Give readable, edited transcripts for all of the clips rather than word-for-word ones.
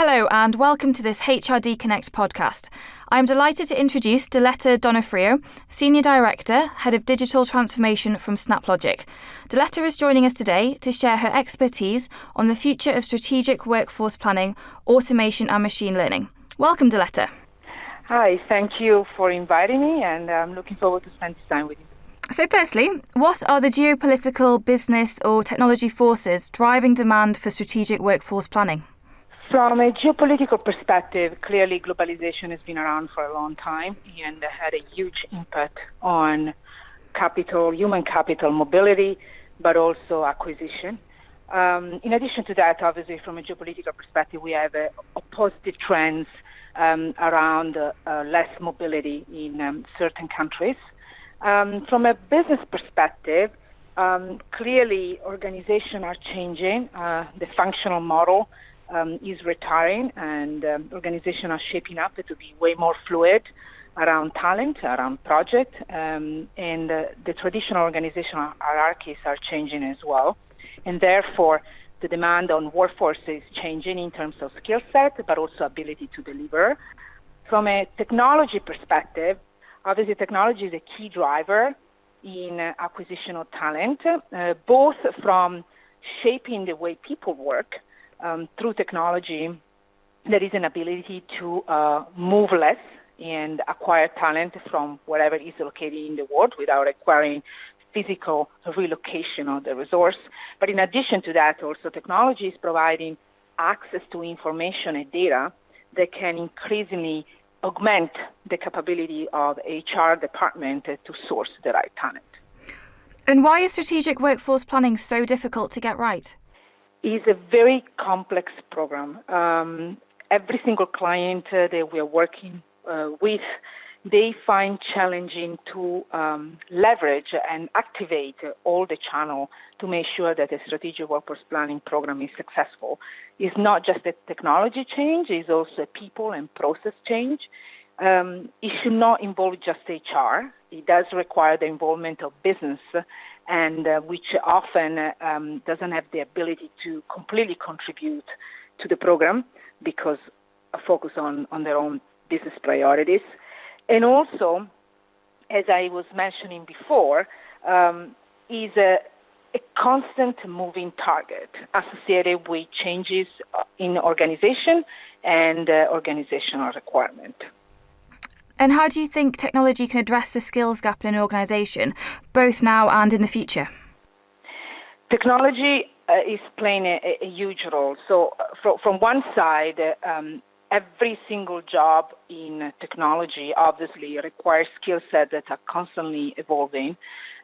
Hello and welcome to this HRD Connect podcast. I'm delighted to introduce Diletta D'Onofrio, Senior Director, Head of Digital Transformation from SnapLogic. Diletta is joining us today to share her expertise on the future of strategic workforce planning, automation and machine learning. Welcome, Diletta. Hi, thank you for inviting me, and I'm looking forward to spend this time with you. So firstly, what are the geopolitical, business or technology forces driving demand for strategic workforce planning? From a geopolitical perspective, clearly globalization has been around for a long time and had a huge impact on human capital mobility, but also acquisition. In addition to that, obviously, from a geopolitical perspective, we have positive trends around less mobility in certain countries. From a business perspective, clearly organizations are changing. The functional model is retiring, and organizations are shaping up to be way more fluid around talent, around project, and the traditional organizational hierarchies are changing as well. And therefore, the demand on workforce is changing in terms of skill set, but also ability to deliver. From a technology perspective, obviously technology is a key driver in acquisition of talent, both from shaping the way people work. Through technology, there is an ability to move less and acquire talent from wherever it is located in the world without requiring physical relocation of the resource. But in addition to that, also technology is providing access to information and data that can increasingly augment the capability of HR department to source the right talent. And why is strategic workforce planning so difficult to get right? Is a very complex program. Every single client that we are working with, they find challenging to leverage and activate all the channel to make sure that the strategic workforce planning program is successful. It's not just a technology change, it's also a people and process change. It should not involve just HR. It does require the involvement of business, and which often doesn't have the ability to completely contribute to the program because of focus on their own business priorities. And also, as I was mentioning before, is a constant moving target associated with changes in organization and organizational requirement. And how do you think technology can address the skills gap in an organisation, both now and in the future? Technology is playing a huge role. So from one side, every single job in technology obviously requires skill sets that are constantly evolving,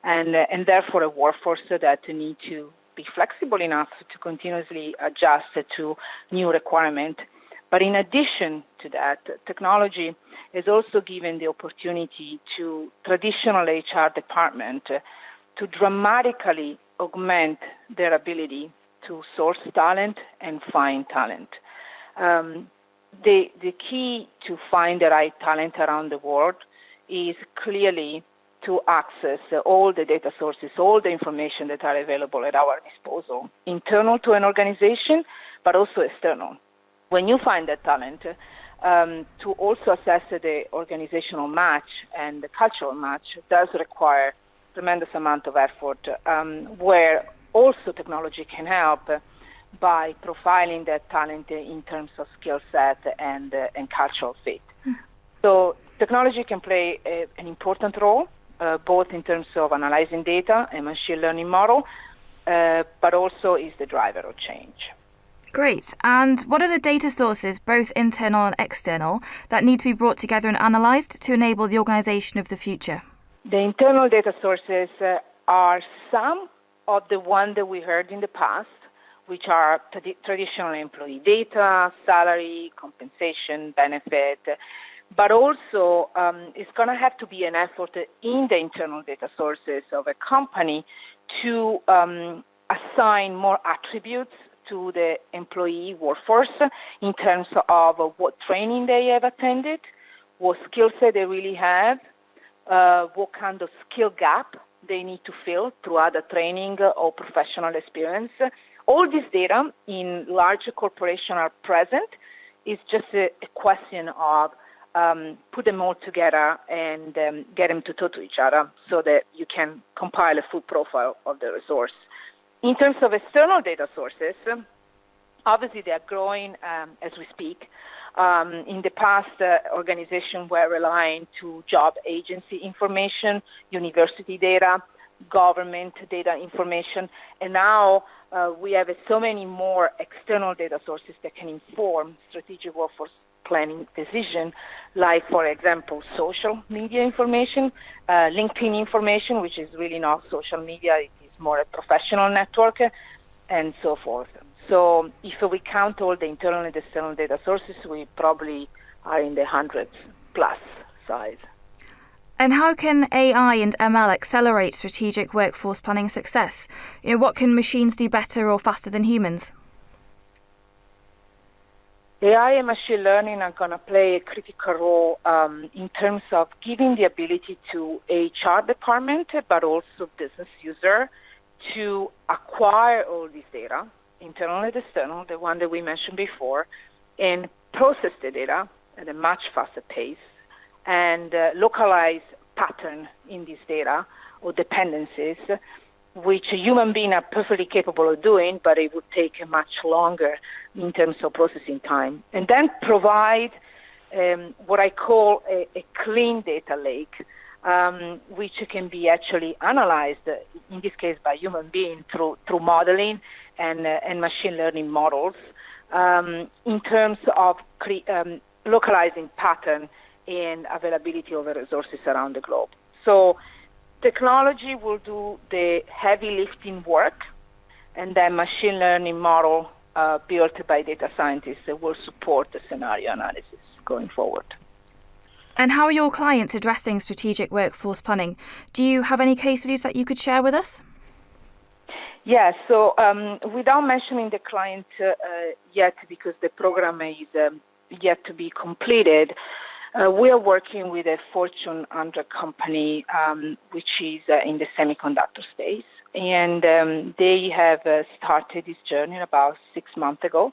and therefore a workforce that need to be flexible enough to continuously adjust to new requirements. But in addition to that, technology has also given the opportunity to traditional HR department to dramatically augment their ability to source talent and find talent. The key to find the right talent around the world is clearly to access all the data sources, all the information that are available at our disposal, internal to an organization, but also external. When you find that talent, to also assess the organizational match and the cultural match does require tremendous amount of effort, where also technology can help by profiling that talent in terms of skill set and cultural fit. So technology can play an important role, both in terms of analyzing data and machine learning model, but also is the driver of change. Great. And what are the data sources, both internal and external, that need to be brought together and analysed to enable the organisation of the future? The internal data sources are some of the ones that we heard in the past, which are traditional employee data, salary, compensation, benefit, but also it's going to have to be an effort in the internal data sources of a company to assign more attributes to the employee workforce in terms of what training they have attended, what skill set they really have, what kind of skill gap they need to fill through other training or professional experience. All this data in large corporations are present it's just a question of put them all together and get them to talk to each other so that you can compile a full profile of the resource. In terms of external data sources, obviously they are growing as we speak. In the past, organizations were relying to job agency information, university data, government data information, and now we have so many more external data sources that can inform strategic workforce planning decision, like, for example, social media information, LinkedIn information, which is really not social media, it is more a professional network, and so forth. So if we count all the internal and external data sources, we probably are in the hundreds plus size. And how can AI and ML accelerate strategic workforce planning success? What can machines do better or faster than humans? AI and machine learning are going to play a critical role in terms of giving the ability to HR department, but also business user, to acquire all this data, internal and external, the one that we mentioned before, and process the data at a much faster pace and localize pattern in this data or dependencies, which human beings are perfectly capable of doing, but it would take much longer in terms of processing time. And then provide what I call a clean data lake, which can be actually analyzed, in this case by human beings, through modeling and machine learning models, in terms of localizing pattern and availability of the resources around the globe. So technology will do the heavy lifting work, and then machine learning model built by data scientists will support the scenario analysis going forward. And how are your clients addressing strategic workforce planning? Do you have any case studies that you could share with us? Yes, so without mentioning the client yet, because the program is yet to be completed, we are working with a Fortune 100 company, which is in the semiconductor space. And they have started this journey about 6 months ago.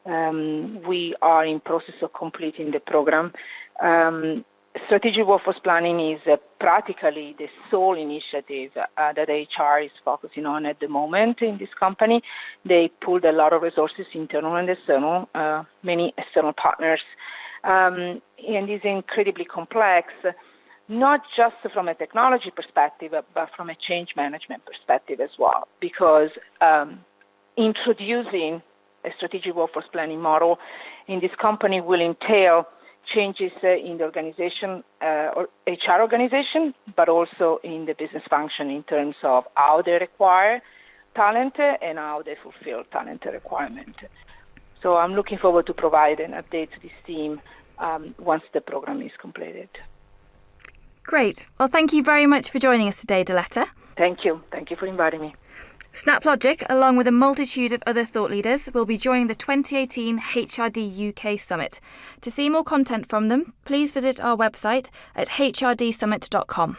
We are in process of completing the program. Strategic workforce planning is practically the sole initiative that HR is focusing on at the moment in this company. They pulled a lot of resources, internal and external, many external partners. And it's incredibly complex, not just from a technology perspective, but from a change management perspective as well, because introducing a strategic workforce planning model in this company will entail changes in the organization, or HR organization, but also in the business function in terms of how they require talent and how they fulfill talent requirement. So I'm looking forward to provide an update to this team once the program is completed. Great. Well, thank you very much for joining us today, Diletta. Thank you. Thank you for inviting me. SnapLogic, along with a multitude of other thought leaders, will be joining the 2018 HRD UK Summit. To see more content from them, please visit our website at hrdsummit.com.